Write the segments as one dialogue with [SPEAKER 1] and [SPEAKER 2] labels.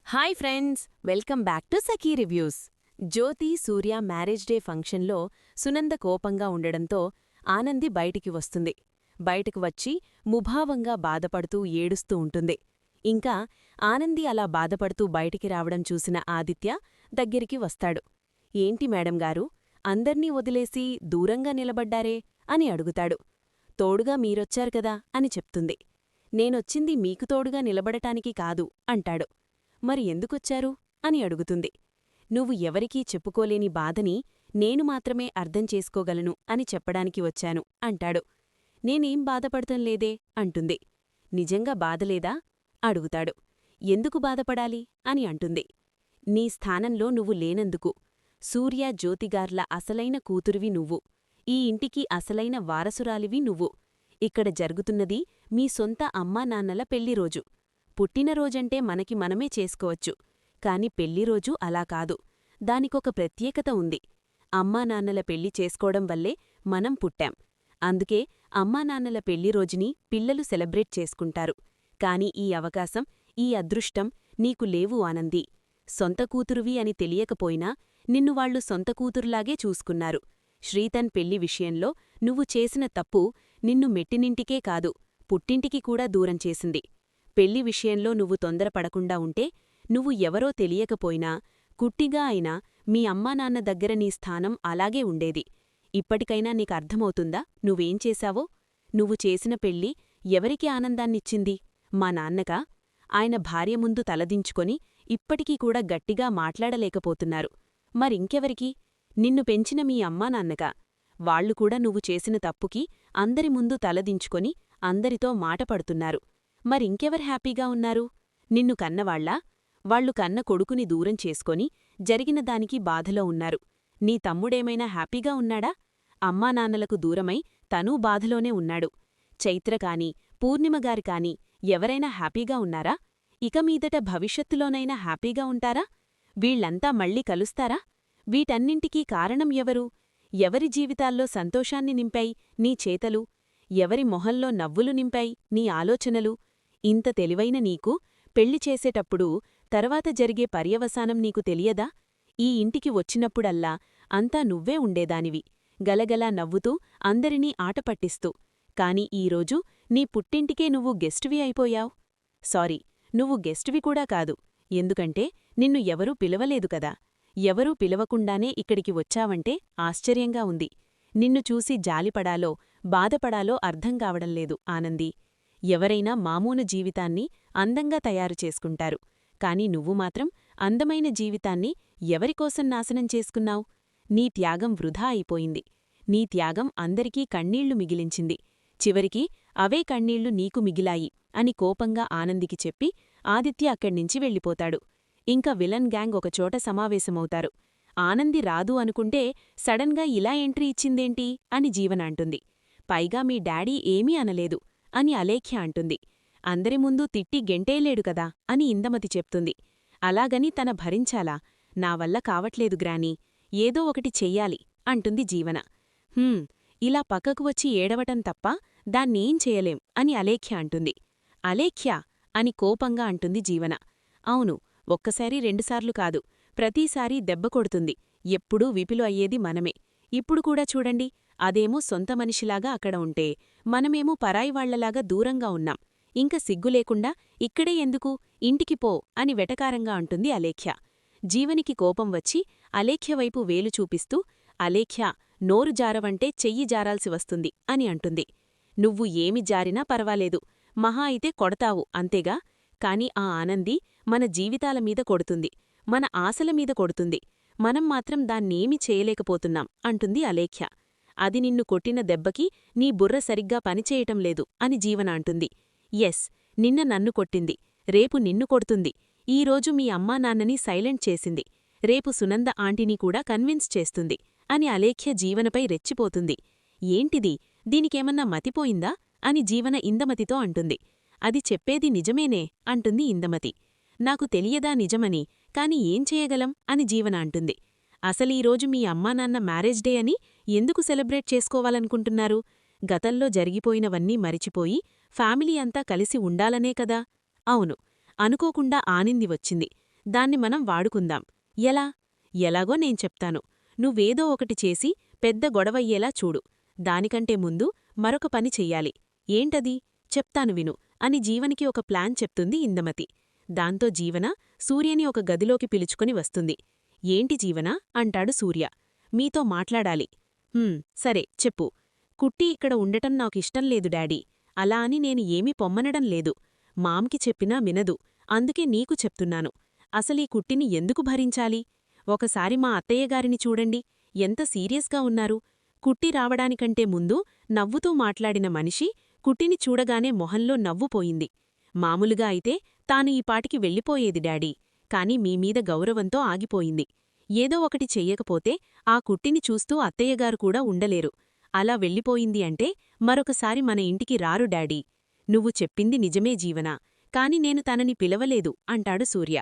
[SPEAKER 1] Hi friends, welcome back to Sakhi reviews. Jyothi, Surya marriage day ఫంక్షన్లో సునంద కోపంగా ఉండడంతో ఆనంది బయటికి వస్తుంది. బయటకు వచ్చి ముభావంగా బాధపడుతూ ఏడుస్తూ ఉంటుంది. ఇంకా ఆనంది అలా బాధపడుతూ బయటికి రావడం చూసిన ఆదిత్య దగ్గరికి వస్తాడు. ఏంటి మేడంగారు, అందర్నీ వదిలేసి దూరంగా నిలబడ్డారే అని అడుగుతాడు. తోడుగా మీరొచ్చారు కదా అని చెప్తుంది. నేనొచ్చింది మీకు తోడుగా నిలబడటానికి కాదు అంటాడు. మరి ఎందుకొచ్చారు అని అడుగుతుంది. నువ్వు ఎవరికీ చెప్పుకోలేని బాధని నేను మాత్రమే అర్థం చేసుకోగలను అని చెప్పడానికి వచ్చాను అంటాడు. నేనేం బాధపడతంలేదే అంటుంది. నిజంగా బాధలేదా అడుగుతాడు. ఎందుకు బాధపడాలి అని అంటుంది. నీ స్థానంలో నువ్వు లేనందుకు. సూర్య, జ్యోతిగార్ల అసలైన కూతురివి నువ్వు. ఈ ఇంటికి అసలైన వారసురాలివి నువ్వు. ఇక్కడ జరుగుతున్నది మీ సొంత అమ్మానాన్నల పెళ్లిరోజు. పుట్టినరోజంటే మనకి మనమే చేసుకోవచ్చు, కాని పెళ్లిరోజు అలా కాదు. దానికొక ప్రత్యేకత ఉంది. అమ్మానాన్నల పెళ్లి చేసుకోవడం వల్లే మనం పుట్టాం. అందుకే అమ్మానాన్నల పెళ్లిరోజుని పిల్లలు సెలబ్రేట్ చేసుకుంటారు. కాని ఈ అవకాశం, ఈ అదృష్టం నీకు లేవు ఆనంది. సొంత కూతురువి అని తెలియకపోయినా నిన్ను వాళ్లు సొంత కూతురులాగే చూసుకున్నారు. శ్రీతన్ పెళ్లి విషయంలో నువ్వు చేసిన తప్పు నిన్ను మెట్టినింటికే కాదు, పుట్టింటికి కూడా దూరం చేసింది. పెళ్లి విషయంలో నువ్వు తొందరపడకుండా ఉంటే నువ్వు ఎవరో తెలియకపోయినా కుట్టిగా అయినా మీ అమ్మానాన్న దగ్గర నీ స్థానం అలాగే ఉండేది. ఇప్పటికైనా నీకర్థమవుతుందా నువ్వేం చేశావో? నువ్వు చేసిన పెళ్లి ఎవరికి ఆనందాన్నిచ్చింది? మా నాన్నకా? ఆయన భార్య ముందు తలదించుకొని ఇప్పటికీ కూడా గట్టిగా మాట్లాడలేకపోతున్నారు. మరింకెవరికి? నిన్ను పెంచిన మీ అమ్మానాన్నకా? వాళ్లు కూడా నువ్వు చేసిన తప్పుకి అందరి ముందు తలదించుకొని అందరితో మాటపడుతున్నారు. మరింకెవరు హ్యాపీగా ఉన్నారు? నిన్ను కన్నవాళ్లా? వాళ్లు కన్న కొడుకుని దూరం చేసుకొని జరిగిన దానికి బాధలో ఉన్నారు. నీ తమ్ముడేమైనా హ్యాపీగా ఉన్నాడా? అమ్మానాన్నలకు దూరమై తనూ బాధలోనే ఉన్నాడు. చైత్రకాని, పూర్ణిమగారికాని ఎవరైనా హ్యాపీగా ఉన్నారా? ఇక మీదట భవిష్యత్తులోనైనా హ్యాపీగా ఉంటారా? వీళ్లంతా మళ్ళీ కలుస్తారా? వీటన్నింటికీ కారణం ఎవరు? ఎవరి జీవితాల్లో సంతోషాన్ని నింపాయి నీ చేతలు? ఎవరి మొహంలో నవ్వులు నింపాయి నీ ఆలోచనలు? ఇంత తెలివైన నీకు పెళ్లి చేసేటప్పుడు తర్వాత జరిగే పర్యవసానం నీకు తెలియదా? ఈ ఇంటికి వచ్చినప్పుడల్లా అంతా నువ్వే ఉండేదానివి, గలగలా నవ్వుతూ అందరినీ ఆటపట్టిస్తూ. కాని ఈరోజు నీ పుట్టింటికే నువ్వు గెస్టువి అయిపోయావ్. సారీ, నువ్వు గెస్టువి కూడా కాదు, ఎందుకంటే నిన్ను ఎవరూ పిలవలేదు కదా. ఎవరూ పిలవకుండానే ఇక్కడికి వచ్చావంటే ఆశ్చర్యంగా ఉంది. నిన్ను చూసి జాలిపడాలో బాధపడాలో అర్థం కావడంలేదు ఆనందీ. ఎవరైనా మామూలు జీవితాన్ని అందంగా తయారు చేసుకుంటారు, కాని నువ్వు మాత్రం అందమైన జీవితాన్ని ఎవరికోసం నాశనం చేసుకున్నావు? నీ త్యాగం వృధా అయిపోయింది. నీ త్యాగం అందరికీ కన్నీళ్లు మిగిలించింది. చివరికి అవే కన్నీళ్లు నీకు మిగిలాయి అని కోపంగా ఆనందికి చెప్పి ఆదిత్య అక్కడ్నించి వెళ్ళిపోతాడు. ఇంకా విలన్ గ్యాంగ్ ఒకచోట సమావేశమవుతారు. ఆనంది రాదు అనుకుంటే సడన్గా ఇలా ఎంట్రీ ఇచ్చిందేంటి అని జీవన అంటుంది. పైగా మీ డాడీ ఏమీ అనలేదు అని అలేఖ్య అంటుంది. అందరి ముందు తిట్టి గెంటేలేడు కదా అని ఇందమతి చెప్తుంది. అలాగని తన భరించాలా? నా వల్ల కావట్లేదు గ్రానీ, ఏదో ఒకటి చెయ్యాలి అంటుంది జీవన. ఇలా పక్కకు వచ్చి ఏడవటం తప్ప దాన్నేం చేయలేం అని అలేఖ్య అంటుంది. అలేఖ్య అని కోపంగా అంటుంది జీవన. అవును, ఒక్కసారి రెండుసార్లు కాదు, ప్రతిసారీ దెబ్బ కొడుతుంది. ఎప్పుడూ విపిలు అయ్యేది మనమే. ఇప్పుడు కూడా చూడండి, అదేమో సొంత మనిషిలాగా అక్కడ ఉంటే మనమేమో పరాయివాళ్లలాగా దూరంగా ఉన్నాం. ఇంక సిగ్గులేకుండా ఇక్కడే ఎందుకు, ఇంటికి పో అని వెటకారంగా అంటుంది అలేఖ్య. జీవనికి కోపం వచ్చి అలేఖ్యవైపు వేలు చూపిస్తూ, అలేఖ్య, నోరు జారవంటే చెయ్యి జారాల్సి వస్తుంది అని అంటుంది. నువ్వు ఏమి జారినా పర్వాలేదు, మహా అయితే కొడతావు అంతేగా. కాని ఆ ఆనంది మన జీవితాలమీద కొడుతుంది, మన ఆశలమీద కొడుతుంది. మనం మాత్రం దాన్నేమీ చేయలేకపోతున్నాం అంటుంది అలేఖ్య. అది నిన్ను కొట్టిన దెబ్బకి నీ బుర్ర సరిగ్గా పనిచేయటం లేదు అని జీవన అంటుంది. ఎస్, నిన్న నన్ను కొట్టింది, రేపు నిన్ను కొడుతుంది. ఈరోజు మీ అమ్మానాన్నని సైలెంట్ చేసింది, రేపు సునంద ఆంటీని కూడా కన్విన్స్ చేస్తుంది అని అలేఖ్య జీవనపై రెచ్చిపోతుంది. ఏంటిది, దీనికేమన్నా మతిపోయిందా అని జీవన ఇందమతితో అంటుంది. అది చెప్పేది నిజమేనే అంటుంది ఇందమతి. నాకు తెలియదా నిజమని, కాని ఏం చేయగలం అని జీవన అంటుంది. అసలీరోజు మీ అమ్మానాన్న మ్యారేజ్ డే అని ఎందుకు సెలబ్రేట్ చేసుకోవాలనుకుంటున్నారు? గతంలో జరిగిపోయినవన్నీ మరిచిపోయి ఫ్యామిలీ అంతా కలిసి ఉండాలనే కదా. అవును, అనుకోకుండా ఆనింది వచ్చింది. దాన్ని మనం వాడుకుందాం. ఎలా? ఎలాగో నేను చెప్తాను. నువ్వేదో ఒకటి చేసి పెద్ద గొడవయ్యేలా చూడు. దానికంటే ముందు మరొక పని చెయ్యాలి. ఏంటది? చెప్తాను విను అని జీవనికి ఒక ప్లాన్ చెప్తుంది ఇందమతి. దాంతో జీవన సూర్యని ఒక గదిలోకి పిలుచుకుని వస్తుంది. ఏంటి జీవన అంటాడు సూర్య. మీతో మాట్లాడాలి. సరే చెప్పు. కుట్టి ఇక్కడ ఉండటం నాకిష్టం లేదు డాడీ. అలా అని నేను ఏమీ పొమ్మనడం లేదు. మామ్కి చెప్పినా వినదు. అందుకే నీకు చెప్తున్నాను. అసలీ కుట్టిని ఎందుకు భరించాలి? ఒకసారి మా అత్తయ్యగారిని చూడండి, ఎంత సీరియస్గా ఉన్నారు. కుట్టి రావడానికంటే ముందు నవ్వుతూ మాట్లాడిన మనిషి కుట్టిని చూడగానే మొహంలో నవ్వుపోయింది. మామూలుగా అయితే తాను ఈ పాటికి వెళ్ళిపోయేది డాడీ, కాని మీమీద గౌరవంతో ఆగిపోయింది. ఏదో ఒకటి చెయ్యకపోతే ఆ కుట్టిని చూస్తూ అత్తయ్యగారు కూడా ఉండలేరు. అలా వెళ్ళిపోయింది అంటే మరొకసారి మన ఇంటికి రారు డాడీ. నువ్వు చెప్పింది నిజమే జీవనా, కాని నేను తనని పిలవలేదు అంటాడు సూర్య.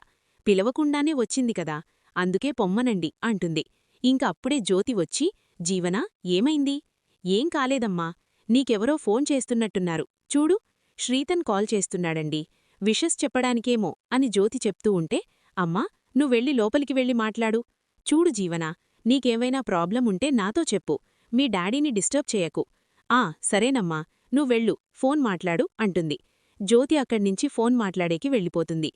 [SPEAKER 1] పిలవకుండానే వచ్చింది కదా, అందుకే పొమ్మనండి అంటుంది. ఇంక అప్పుడే జ్యోతి వచ్చి, జీవనా ఏమైంది? ఏం కాలేదమ్మా. నీకెవరో ఫోన్ చేస్తున్నట్టున్నారు చూడు. శ్రీతన్ కాల్ చేస్తున్నాడండి, విషస్ చెప్పడానికేమో అని జ్యోతి చెప్తూ ఉంటే, అమ్మా నువ్వెళ్ళి లోపలికి వెళ్ళి మాట్లాడు. చూడు జీవనా, నీకేమైనా ప్రాబ్లం ఉంటే నాతో చెప్పు. మీ డాడీని డిస్టర్బ్ చేయకు. సరేనమ్మా, నువ్వెళ్ళు, ఫోన్ మాట్లాడు అంటుంది. జ్యోతి అక్కడ్నించి ఫోన్ మాట్లాడేకి వెళ్ళిపోతుంది.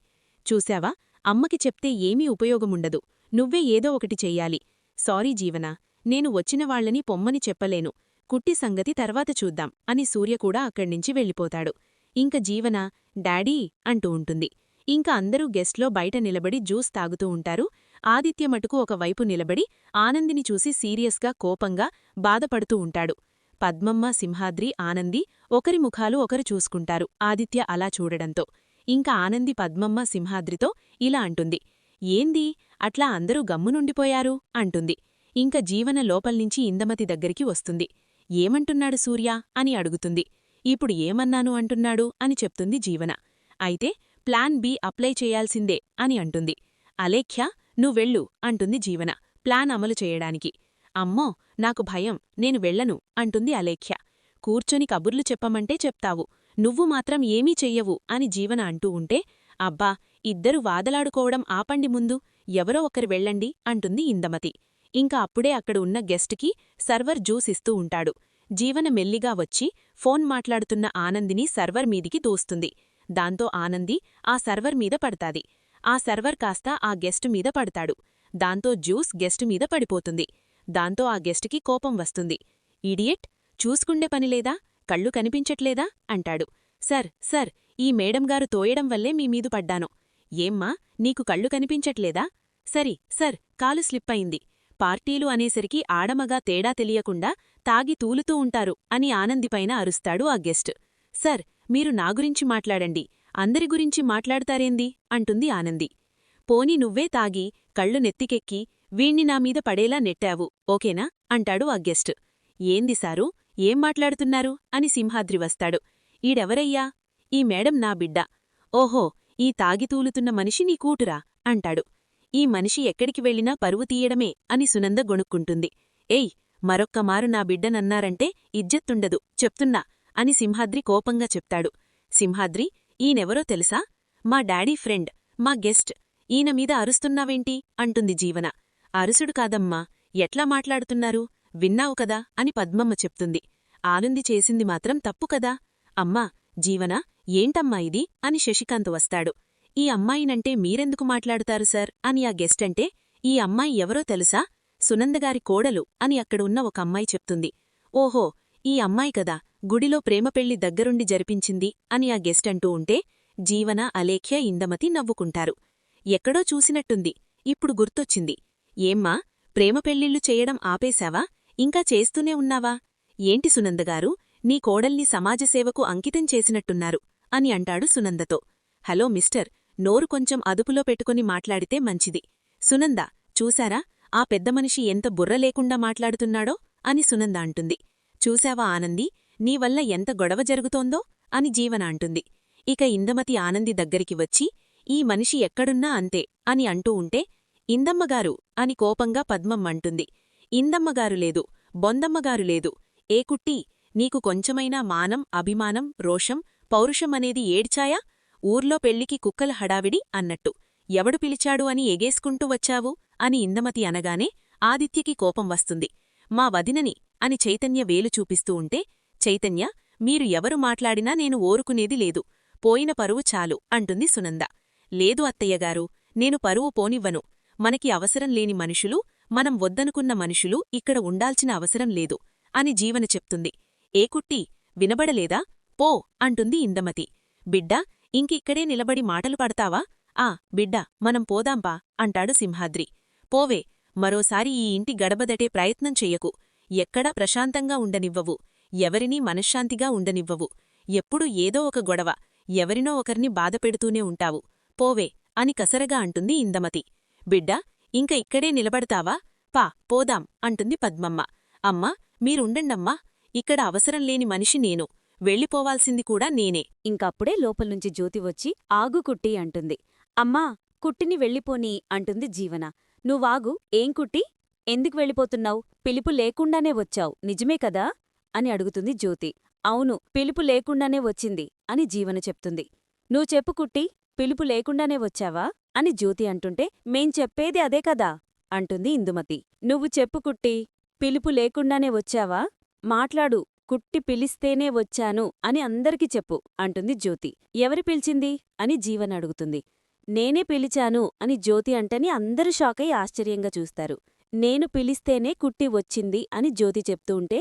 [SPEAKER 1] చూశావా, అమ్మకి చెప్తే ఏమీ ఉపయోగముండదు. నువ్వే ఏదో ఒకటి చెయ్యాలి. సారీ జీవనా, నేను వచ్చినవాళ్లని పొమ్మని చెప్పలేను. కుట్టి సంగతి తర్వాత చూద్దాం అని సూర్య కూడా అక్కడ్నించి వెళ్ళిపోతాడు. ఇంక జీవన డాడీ అంటూ ఉంటుంది. ఇంక అందరూ గెస్ట్లో బయట నిలబడి జ్యూస్ తాగుతూ ఉంటారు. ఆదిత్య మటుకు ఒకవైపు నిలబడి ఆనందిని చూసి సీరియస్గా కోపంగా బాధపడుతూ ఉంటాడు. పద్మమ్మ, సింహాద్రి, ఆనంది ఒకరి ముఖాలు ఒకరు చూసుకుంటారు ఆదిత్య అలా చూడడంతో. ఇంక ఆనంది పద్మమ్మ సింహాద్రితో ఇలా అంటుంది. ఏంది అట్లా అందరూ గమ్మునుండిపోయారు అంటుంది. ఇంక జీవన లోపల్నించి ఇందమతి దగ్గరికి వస్తుంది. ఏమంటున్నాడు సూర్య అని అడుగుతుంది. ఇప్పుడు ఏమన్నాను అంటున్నాడు అని చెప్తుంది జీవన. అయితే ప్లాన్ బి అప్లై చేయాల్సిందే అని అంటుంది. అలేఖ్య నువ్వెళ్ళు అంటుంది జీవన ప్లాన్ అమలు చేయడానికి. అమ్మో నాకు భయం, నేను వెళ్ళను అంటుంది అలేఖ్య. కూర్చొని కబుర్లు చెప్పమంటే చెప్తావు, నువ్వు మాత్రం ఏమీ చెయ్యవు అని జీవన అంటూ ఉంటే, అబ్బా ఇద్దరు వాదలాడుకోవడం ఆపండి ముందు, ఎవరో ఒకరు వెళ్ళండి అంటుంది ఇందమతి. ఇంక అప్పుడే అక్కడ ఉన్న గెస్ట్కి సర్వర్ జ్యూస్ ఇస్తూ ఉంటాడు. జీవన మెల్లిగా వచ్చి ఫోన్ మాట్లాడుతున్న ఆనందిని సర్వర్ మీదికి తోస్తుంది. దాంతో ఆనంది ఆ సర్వర్ మీద పడతాది. ఆ సర్వర్ కాస్త ఆ గెస్టు మీద పడతాడు. దాంతో జ్యూస్ గెస్టు మీద పడిపోతుంది. దాంతో ఆ గెస్టుకి కోపం వస్తుంది. ఇడియట్, చూసుకుండే పనిలేదా? కళ్ళు కనిపించట్లేదా అంటాడు. సర్ ఈ మేడంగారు తోయడం వల్లే మీమీదు పడ్డాను. ఏమ్మా నీకు కళ్ళు కనిపించట్లేదా? సరి సర్ కాలు స్లిప్పయింది. పార్టీలు అనేసరికి ఆడమగా తేడా తెలియకుండా తాగి తూలుతూ ఉంటారు అని ఆనందిపైన అరుస్తాడు ఆ గెస్ట్. సర్ మీరు నా గురించి మాట్లాడండి, అందరి గురించి మాట్లాడతారేంది అంటుంది ఆనంది. పోనీ నువ్వే తాగి కళ్ళు నెత్తికెక్కి వీణ్ణి నామీద పడేలా నెట్టావు, ఓకేనా అంటాడు ఆ గెస్ట్. ఏంది సారు, ఏం మాట్లాడుతున్నారు అని సింహాద్రి వస్తాడు. ఈడెవరయ్యా? ఈ మేడం నా బిడ్డ. ఓహో, ఈ తాగితూలుతున్న మనిషి నీ కూతురా అంటాడు. ఈ మనిషి ఎక్కడికి వెళ్ళినా పరువు తీయడమే అని సునంద గొణుక్కుంటుంది. ఏయ్, మరొక్కమారు నా బిడ్డనన్నారంటే ఇజ్జత్తుండదు చెప్తున్నా అని సింహాద్రి కోపంగా చెప్తాడు. సింహాద్రి, ఈయనెవరో తెలుసా? మా డాడీ ఫ్రెండ్, మా గెస్ట్. ఈయన మీద అరుస్తున్నావేంటి అంటుంది జీవన. అరుసుడు కాదమ్మా, ఎట్లా మాట్లాడుతున్నారు విన్నావు కదా అని పద్మమ్మ చెప్తుంది. ఆనంది చేసింది మాత్రం తప్పు కదా. అమ్మా జీవన, ఏంటమ్మా ఇది అని శశికాంత్ వస్తాడు. ఈ అమ్మాయినంటే మీరెందుకు మాట్లాడుతారు సార్ అని ఆ గెస్ట్ అంటే, ఈ అమ్మాయి ఎవరో తెలుసా? సునందగారి కోడలు అని అక్కడున్న ఒక అమ్మాయి చెప్తుంది. ఓహో, ఈ అమ్మాయి కదా గుడిలో ప్రేమపెళ్లి దగ్గరుండి జరిపించింది అని ఆ గెస్ట్ అంటూ ఉంటే, జీవన, అలేఖ్య, ఇందమతి నవ్వుకుంటారు. ఎక్కడో చూసినట్టుంది, ఇప్పుడు గుర్తొచ్చింది. ఏమ్మా, ప్రేమపెళ్లిళ్ళు చేయడం ఆపేశావా? ఇంకా చేస్తూనే ఉన్నావా? ఏంటి సునందగారు, నీ కోడల్ని సమాజసేవకు అంకితం చేసినట్టున్నారు అని అంటాడు సునందతో. హలో మిస్టర్, నోరు కొంచెం అదుపులో పెట్టుకుని మాట్లాడితే మంచిది. సునంద, చూశారా ఆ పెద్దమనిషి ఎంత బుర్ర లేకుండా మాట్లాడుతున్నాడో అని సునంద అంటుంది. చూశావా ఆనంది, నీవల్ల ఎంత గొడవ జరుగుతోందో అని జీవన అంటుంది. ఇక ఇందమతి ఆనంది దగ్గరికి వచ్చి, ఈ మనిషి ఎక్కడున్నా అంతే అని అంటూ ఉంటే, ఇందమ్మగారు అని కోపంగా పద్మమ్మంటుంది. ఇందమ్మగారు లేదు, బొందమ్మగారు లేదు. ఏ కుట్టి, నీకు కొంచెమైనా మానం, అభిమానం, రోషం, పౌరుషమనేది ఏడ్చాయా? ఊర్లో పెళ్లికి కుక్కల హడావిడి అన్నట్టు. ఎవడు పిలిచాడు అని ఎగేసుకుంటూ వచ్చావు అని ఇందమతి అనగానే ఆదిత్యకి కోపం వస్తుంది. మా వదినని అని చైతన్య వేలు చూపిస్తూ ఉంటే, చైతన్య, మీరు ఎవరు మాట్లాడినా నేను ఓరుకునేది లేదు. పోయిన పరువు చాలు అంటుంది సునంద. లేదు అత్తయ్యగారు, నేను పరువు పోనివ్వను. మనకి అవసరం లేని మనుషులు, మనం వద్దనుకున్న మనుషులు ఇక్కడ ఉండాల్సిన అవసరం లేదు అని జీవన చెప్తుంది. ఏ కుట్టి, వినబడలేదా? పో అంటుంది ఇందమతి. బిడ్డా, ఇంకిక్కడే నిలబడి మాటలు పడతావా? ఆ బిడ్డా, మనం పోదాంపా అంటాడు సింహాద్రి. పోవే, మరోసారి ఈ ఇంటి గడబదటే ప్రయత్నం చెయ్యకు. ఎక్కడా ప్రశాంతంగా ఉండనివ్వవు. ఎవరినీ మనశ్శాంతిగా ఉండనివ్వవు. ఎప్పుడూ ఏదో ఒక గొడవ, ఎవరినో ఒకరిని బాధపెడుతూనే ఉంటావు. పోవే అని కసరగా అంటుంది ఇందమతి. బిడ్డా, ఇంక ఇక్కడే నిలబడతావా? పా పోదాం అంటుంది పద్మమ్మ. అమ్మా, మీరుండండమ్మా, ఇక్కడ అవసరం లేని మనిషి నేను, వెళ్ళిపోవాల్సింది కూడా నేనే.
[SPEAKER 2] ఇంకప్పుడే లోపల్నుంచి జ్యోతి వచ్చి ఆగు కుట్టి అంటుంది. అమ్మా, కుట్టిని వెళ్ళిపోనీ అంటుంది జీవన. నువ్వాగు, ఏం కుట్టి, ఎందుకు వెళ్ళిపోతున్నావు? పిలుపు లేకుండానే వచ్చావు, నిజమే కదా అని అడుగుతుంది జ్యోతి. అవును, పిలుపు లేకుండానే వచ్చింది అని జీవన చెప్తుంది. నువ్వు చెప్పు కుట్టి, పిలుపు లేకుండానే వచ్చావా అని జ్యోతి అంటుంటే, మేం చెప్పేది అదే కదా అంటుంది ఇందుమతి. నువ్వు చెప్పు కుట్టి, పిలుపు లేకుండానే వచ్చావా? మాట్లాడు, కుట్టి పిలిస్తేనే వచ్చాను అని అందరికీ చెప్పు అంటుంది జ్యోతి. ఎవరి పిలిచింది అని జీవన్ అడుగుతుంది. నేనే పిలిచాను అని జ్యోతి అంటని అందరూ షాకై ఆశ్చర్యంగా చూస్తారు. నేను పిలిస్తేనే కుట్టి వచ్చింది అని జ్యోతి చెప్తూ ఉంటే,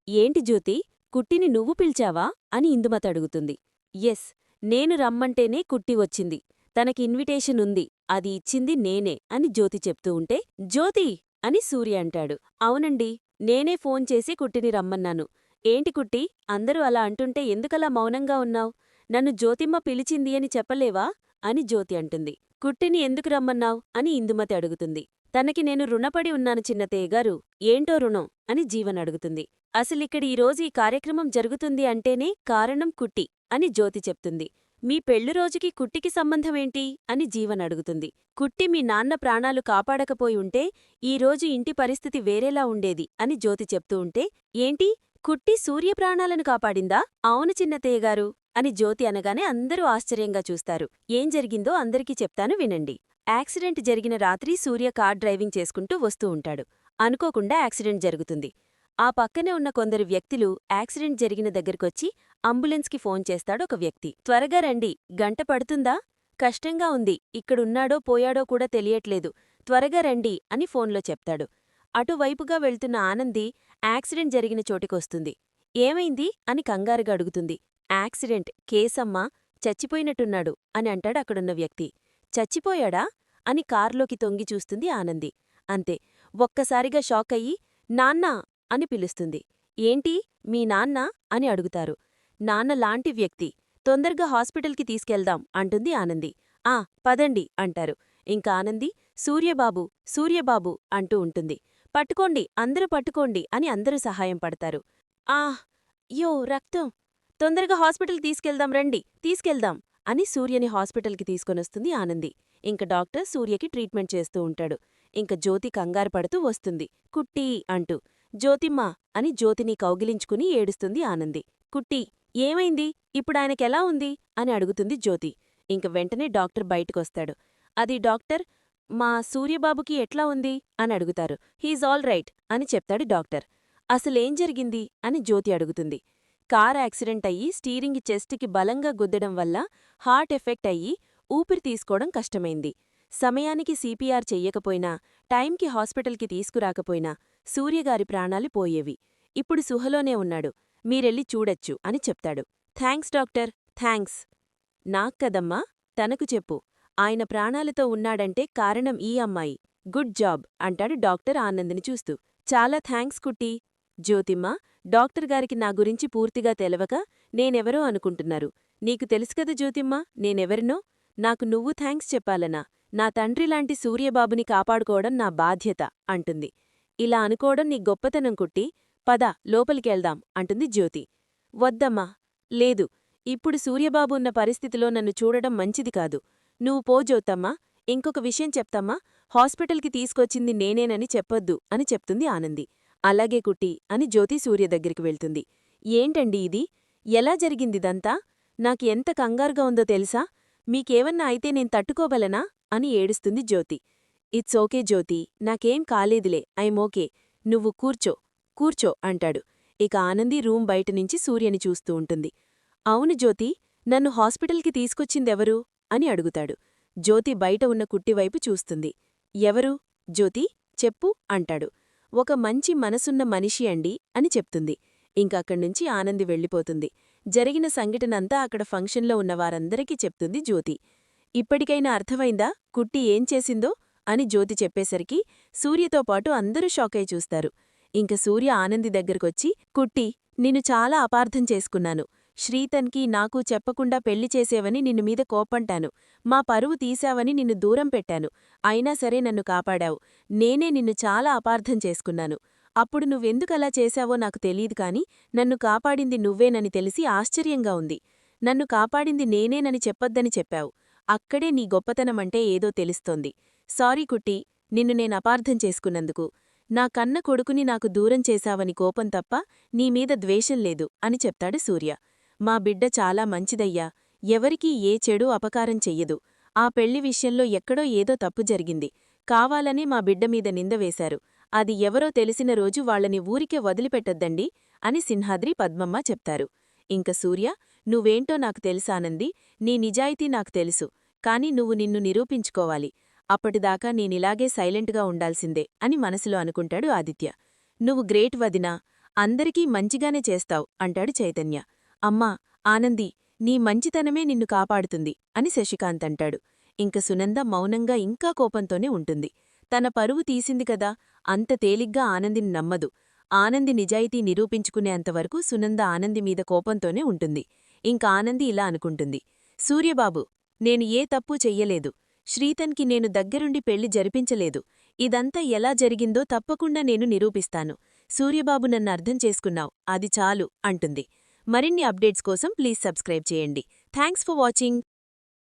[SPEAKER 2] ఏంటి జ్యోతి, కుట్టిని నువ్వు పిలిచావా అని ఇందుమతి అడుగుతుంది. ఎస్, నేను రమ్మంటేనే కుట్టి వచ్చింది. తనకి ఇన్విటేషన్ ఉంది, అది ఇచ్చింది నేనే అని జ్యోతి చెప్తూ ఉంటే, జ్యోతి అని సూర్య అంటాడు. అవునండి, నేనే ఫోన్ చేసి కుట్టిని రమ్మన్నాను. ఏంటి కుట్టి, అందరూ అలా అంటుంటే ఎందుకలా మౌనంగా ఉన్నావ్? నన్ను జ్యోతిమ్మ పిలిచింది అని చెప్పలేవా అని జ్యోతి అంటుంది. కుట్టిని ఎందుకు రమ్మన్నావ్ అని ఇందుమతి అడుగుతుంది. తనకి నేను రుణపడి ఉన్నాను చిన్నతేగారు. ఏంటో రుణం అని జీవన్ అడుగుతుంది. అసలిక్కడ ఈరోజు ఈ కార్యక్రమం జరుగుతుంది అంటేనే కారణం కుట్టి అని జ్యోతి చెప్తుంది. మీ పెళ్లిరోజుకి కుట్టికి సంబంధమేంటి అని జీవన్ అడుగుతుంది. కుట్టి మీ నాన్న ప్రాణాలు కాపాడకపోయి ఉంటే ఈరోజు ఇంటి పరిస్థితి వేరేలా ఉండేది అని జ్యోతి చెప్తూ ఉంటే, ఏంటి, కుట్టి సూర్యప్రాణాలను కాపాడిందా? అవును చిన్నతేగారు అని జ్యోతి అనగానే అందరూ ఆశ్చర్యంగా చూస్తారు. ఏం జరిగిందో అందరికీ చెప్తాను వినండి. యాక్సిడెంట్ జరిగిన రాత్రి సూర్య కార్ డ్రైవింగ్ చేసుకుంటూ వస్తూ ఉంటాడు. అనుకోకుండా యాక్సిడెంట్ జరుగుతుంది. ఆ పక్కనే ఉన్న కొందరు వ్యక్తులు యాక్సిడెంట్ జరిగిన దగ్గరకొచ్చి అంబులెన్స్కి ఫోన్ చేస్తాడు ఒక వ్యక్తి. త్వరగా రండి, గంట పడుతుందా? కష్టంగా ఉంది, ఇక్కడున్నాడో పోయాడో కూడా తెలియట్లేదు, త్వరగా రండి అని ఫోన్లో చెప్తాడు. అటువైపుగా వెళ్తున్న ఆనంది యాక్సిడెంట్ జరిగిన చోటికొస్తుంది. ఏమైంది అని కంగారుగా అడుగుతుంది. యాక్సిడెంట్, కేసమ్మా, చచ్చిపోయినట్టున్నాడు అని అంటాడు అక్కడున్న వ్యక్తి. చచ్చిపోయాడా అని కార్లోకి తొంగి చూస్తుంది ఆనంది. అంతే, ఒక్కసారిగా షాకయ్యి నాన్నా అని పిలుస్తుంది. ఏంటి, మీ నాన్న అని అడుగుతారు. నాన్నలాంటి వ్యక్తి, తొందరగా హాస్పిటల్కి తీసుకెళ్దాం అంటుంది ఆనంది. ఆ పదండి అంటారు. ఇంక ఆనంది సూర్యబాబు, సూర్యబాబు అంటూ ఉంటుంది. పట్టుకోండి, అందరూ పట్టుకోండి అని అందరూ సహాయం పడతారు. యో రక్తం, తొందరగా హాస్పిటల్ తీసుకెళ్దాం, రండి తీసుకెళ్దాం అని సూర్యని హాస్పిటల్కి తీసుకొనొస్తుంది ఆనంది. ఇంక డాక్టర్ సూర్యకి ట్రీట్మెంట్ చేస్తూ ఉంటాడు. ఇంక జ్యోతి కంగారు పడుతూ వస్తుంది. కుట్టి అంటూ. జ్యోతిమ్మా అని జ్యోతిని కౌగిలించుకుని ఏడుస్తుంది ఆనంది. కుట్టి, ఏమైంది, ఇప్పుడాయనకెలా ఉంది అని అడుగుతుంది జ్యోతి. ఇంక వెంటనే డాక్టర్ బయటకొస్తాడు. అది డాక్టర్, మా సూర్యబాబుకి ఎట్లా ఉంది అని అడుగుతారు. హీజ్ ఆల్ రైట్ అని చెప్తాడు డాక్టర్. అసలేం జరిగింది అని జ్యోతి అడుగుతుంది. కార్ యాక్సిడెంట్ అయ్యి స్టీరింగ్ చెస్ట్కి బలంగా గుద్దడం వల్ల హార్ట్ ఎఫెక్ట్ అయ్యి ఊపిరి తీసుకోవడం కష్టమైంది. సమయానికి సీపీఆర్ చెయ్యకపోయినా, టైంకి హాస్పిటల్కి తీసుకురాకపోయినా సూర్యగారి ప్రాణాలు పోయేవి. ఇప్పుడు సుహలోనే ఉన్నాడు, మీరెళ్ళి చూడొచ్చు అని చెప్తాడు. Thanks doctor, thanks. నాక్కదమ్మా, తనకు చెప్పు. ఆయన ప్రాణాలతో ఉన్నాడంటే కారణం ఈ అమ్మాయి. గుడ్ జాబ్ అంటాడు డాక్టర్ ఆనందిని చూస్తూ. చాలా థ్యాంక్స్ కుట్టి. జ్యోతిమ్మ, డాక్టర్ గారికి నా గురించి పూర్తిగా తెలవక నేనెవరో అనుకుంటున్నారు. నీకు తెలుసుకదా జ్యోతిమ్మ నేనెవరినో? నాకు నువ్వు థ్యాంక్స్ చెప్పాలనా? నా తండ్రిలాంటి సూర్యబాబుని కాపాడుకోవడం నా బాధ్యత అంటుంది. ఇలా అనుకోవడం నీ గొప్పతనం కుట్టి. పద లోపలికెళ్దాం అంటుంది జ్యోతి. వద్దమ్మా, లేదు, ఇప్పుడు సూర్యబాబు ఉన్న పరిస్థితిలో నన్ను చూడడం మంచిది కాదు. నువ్వు పో జ్యోతమ్మా. ఇంకొక విషయం చెప్తమ్మా, హాస్పిటల్కి తీసుకొచ్చింది నేనేనని చెప్పొద్దు అని చెప్తుంది ఆనంది. అలాగే కుట్టి అని జ్యోతి సూర్య దగ్గరికి వెళ్తుంది. ఏంటండి ఇది, ఎలా జరిగిందిదంతా? నాకు ఎంత కంగారుగా ఉందో తెలుసా? మీకేవన్నా అయితే నేను తట్టుకోగలనా
[SPEAKER 1] అని ఏడుస్తుంది జ్యోతి. ఇట్స్ ఓకే జ్యోతి, నాకేం కాలేదులే, ఐమ్ ఓకే, నువ్వు కూర్చో అంటాడు. ఇక ఆనంది రూమ్ బయటనుంచి సూర్యని చూస్తూ ఉంటుంది. అవును జ్యోతి, నన్ను హాస్పిటల్కి తీసుకొచ్చిందెవరు అని అడుగుతాడు. జ్యోతి బయట ఉన్న కుట్టివైపు చూస్తుంది. ఎవరు జ్యోతి, చెప్పు అంటాడు. ఒక మంచి మనసున్న మనిషి అండి అని చెప్తుంది. ఇంకక్కడ్నుంచి ఆనంది వెళ్ళిపోతుంది. జరిగిన సంఘటనంతా అక్కడ ఫంక్షన్లో ఉన్న వారందరికీ చెప్తుంది జ్యోతి. ఇప్పటికైనా అర్థమైందా కుట్టి ఏం చేసిందో అని జ్యోతి చెప్పేసరికి సూర్యతో పాటు అందరూ షాకై చూస్తారు. ఇంక సూర్య ఆనంది దగ్గరకొచ్చి, కుట్టి, నిన్ను చాలా అపార్థం చేసుకున్నాను. శ్రీతన్కి నాకు చెప్పకుండా పెళ్లి చేసేవని నిన్ను మీద కోప్పంటాను. మా పరువు తీశావని నిన్ను దూరం పెట్టాను. అయినా సరే నన్ను కాపాడావు. నేనే నిన్ను చాలా అపార్థం చేసుకున్నాను. అప్పుడు నువ్వెందుకలా చేశావో నాకు తెలీదు కాని నన్ను కాపాడింది నువ్వేనని తెలిసి ఆశ్చర్యంగా ఉంది. నన్ను కాపాడింది నేనేనని చెప్పొద్దని చెప్పావు. అక్కడే నీ గొప్పతనమంటే ఏదో తెలుస్తోంది. సారీ కుట్టి, నిన్ను నేనపార్థం చేసుకున్నందుకు. నా కన్న కొడుకుని నాకు దూరం చేశావని కోపం తప్ప నీమీద ద్వేషం లేదు అని చెప్తాడు సూర్య. మా బిడ్డ చాలా మంచిదయ్యా, ఎవరికీ ఏ చెడు అపకారం చెయ్యదు. ఆ పెళ్లి విషయంలో ఎక్కడో ఏదో తప్పు జరిగింది. కావాలనే మా బిడ్డమీద నిందవేశారు. అది ఎవరో తెలిసిన రోజు వాళ్లని ఊరికే వదిలిపెట్టొద్దండి అని సింహాద్రి పద్మమ్మ చెప్తారు. ఇంక సూర్య, నువ్వేంటో నాకు తెలుసానంది, నీ నిజాయితీ నాకు తెలుసు. కాని నువ్వు నిన్ను నిరూపించుకోవాలి. అప్పటిదాకా నేనిలాగే సైలెంట్గా ఉండాల్సిందే అని మనసులో అనుకుంటాడు ఆదిత్య. నువ్వు గ్రేట్ వదినా, అందరికీ మంచిగానే చేస్తావ్ అంటాడు చైతన్య. అమ్మా ఆనంది, నీ మంచితనమే నిన్ను కాపాడుతుంది అని శశికాంత్ అంటాడు. ఇంక సునంద మౌనంగా ఇంకా కోపంతోనే ఉంటుంది. తన పరువు తీసింది కదా, అంత తేలిగ్గా ఆనందిని నమ్మదు. ఆనంది నిజాయితీ నిరూపించుకునేంతవరకు సునంద ఆనంది మీద కోపంతోనే ఉంటుంది. ఇంక ఆనంది ఇలా అనుకుంటుంది. సూర్యబాబు, నేను ఏ తప్పూ చెయ్యలేదు. శ్రీతన్కి నేను దగ్గరుండి పెళ్లి జరిపించలేదు. ఇదంతా ఎలా జరిగిందో తప్పకుండా నేను నిరూపిస్తాను. సూర్యబాబు నన్ను అర్థం చేసుకున్నావ్, అది చాలు అంటుంది. మరిన్ని అప్డేట్స్ కోసం ప్లీజ్ సబ్స్క్రైబ్ చేయండి. Thanks for watching.